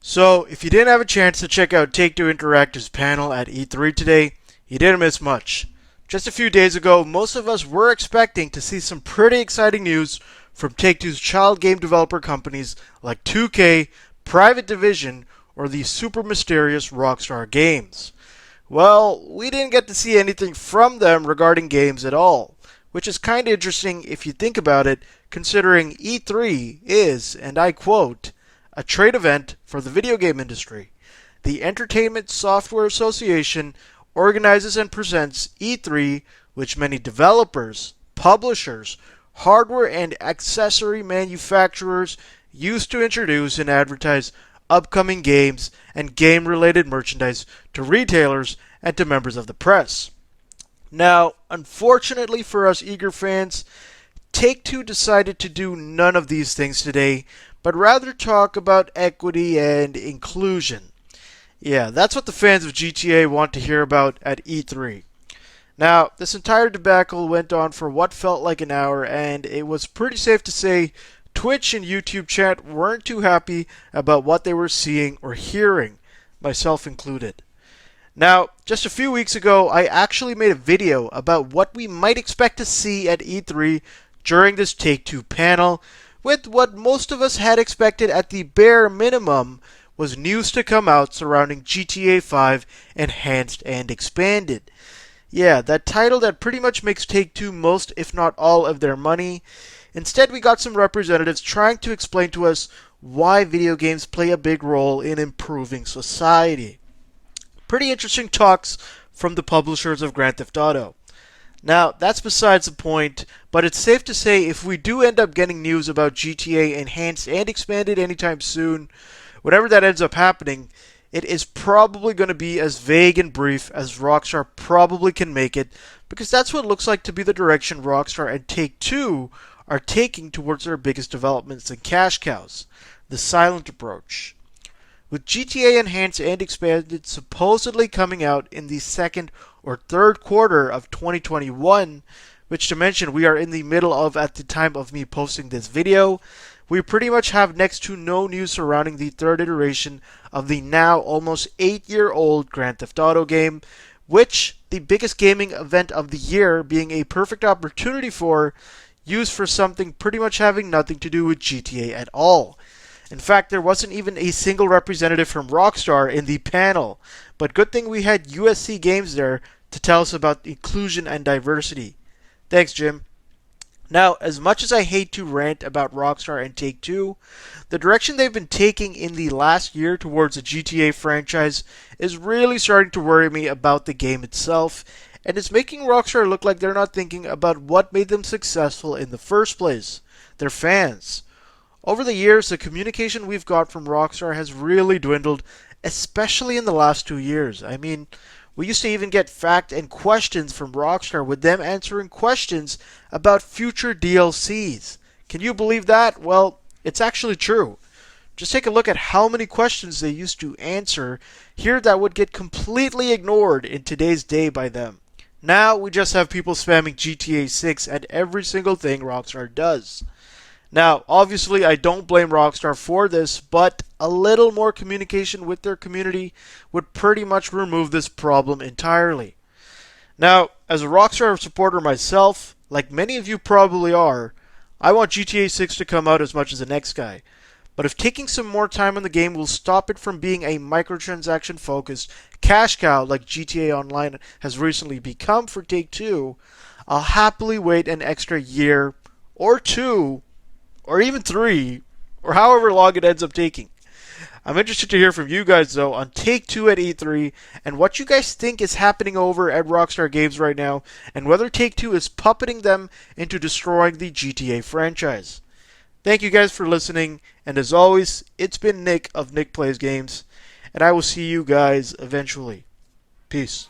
So, if you didn't have a chance to check out Take-Two Interactive's panel at E3 today, you didn't miss much. Just a few days ago, most of us were expecting to see some pretty exciting news from Take-Two's child game developer companies like 2K, Private Division, or the super mysterious Rockstar Games. Well, we didn't get to see anything from them regarding games at all, which is kinda interesting if you think about it, considering E3 is, and I quote, a trade event for the video game industry. The Entertainment Software Association organizes and presents E3, which many developers, publishers, hardware and accessory manufacturers use to introduce and advertise upcoming games and game-related merchandise to retailers and to members of the press. Now, unfortunately for us eager fans, Take-Two decided to do none of these things today, but rather talk about equity and inclusion. Yeah, that's what the fans of GTA want to hear about at E3. Now, this entire debacle went on for what felt like an hour, and it was pretty safe to say Twitch and YouTube chat weren't too happy about what they were seeing or hearing, myself included. Now, just a few weeks ago, I actually made a video about what we might expect to see at E3 during this Take-Two panel, with what most of us had expected at the bare minimum was news to come out surrounding GTA 5 Enhanced and Expanded. Yeah, that title that pretty much makes Take-Two most, if not all, of their money. Instead, we got some representatives trying to explain to us why video games play a big role in improving society. Pretty interesting talks from the publishers of Grand Theft Auto. Now, that's besides the point, but it's safe to say if we do end up getting news about GTA Enhanced and Expanded anytime soon, whenever that ends up happening, it is probably going to be as vague and brief as Rockstar probably can make it, because that's what looks like to be the direction Rockstar and Take-Two are taking towards their biggest developments and cash cows, the silent approach. With GTA Enhanced and Expanded supposedly coming out in the second or third quarter of 2021, which to mention we are in the middle of at the time of me posting this video, we pretty much have next to no news surrounding the third iteration of the now almost 8-year-old Grand Theft Auto game, which the biggest gaming event of the year being a perfect opportunity for, used for something pretty much having nothing to do with GTA at all. In fact, there wasn't even a single representative from Rockstar in the panel, but good thing we had USC Games there to tell us about inclusion and diversity. Thanks, Jim. Now, as much as I hate to rant about Rockstar and Take-Two, the direction they've been taking in the last year towards the GTA franchise is really starting to worry me about the game itself, and it's making Rockstar look like they're not thinking about what made them successful in the first place, their fans. Over the years, the communication we've got from Rockstar has really dwindled, especially in the last 2 years. I mean, we used to even get fact and questions from Rockstar with them answering questions about future DLCs. Can you believe that? Well, it's actually true. Just take a look at how many questions they used to answer here that would get completely ignored in today's day by them. Now we just have people spamming GTA 6 at every single thing Rockstar does. Now, obviously, I don't blame Rockstar for this, but a little more communication with their community would pretty much remove this problem entirely. Now, as a Rockstar supporter myself, like many of you probably are, I want GTA 6 to come out as much as the next guy. But if taking some more time on the game will stop it from being a microtransaction-focused cash cow like GTA Online has recently become for Take-Two, I'll happily wait an extra year or two or even 3, or however long it ends up taking. I'm interested to hear from you guys, though, on Take-Two at E3, and what you guys think is happening over at Rockstar Games right now, and whether Take-Two is puppeting them into destroying the GTA franchise. Thank you guys for listening, and as always, it's been Nick of Nick Plays Games, and I will see you guys eventually. Peace.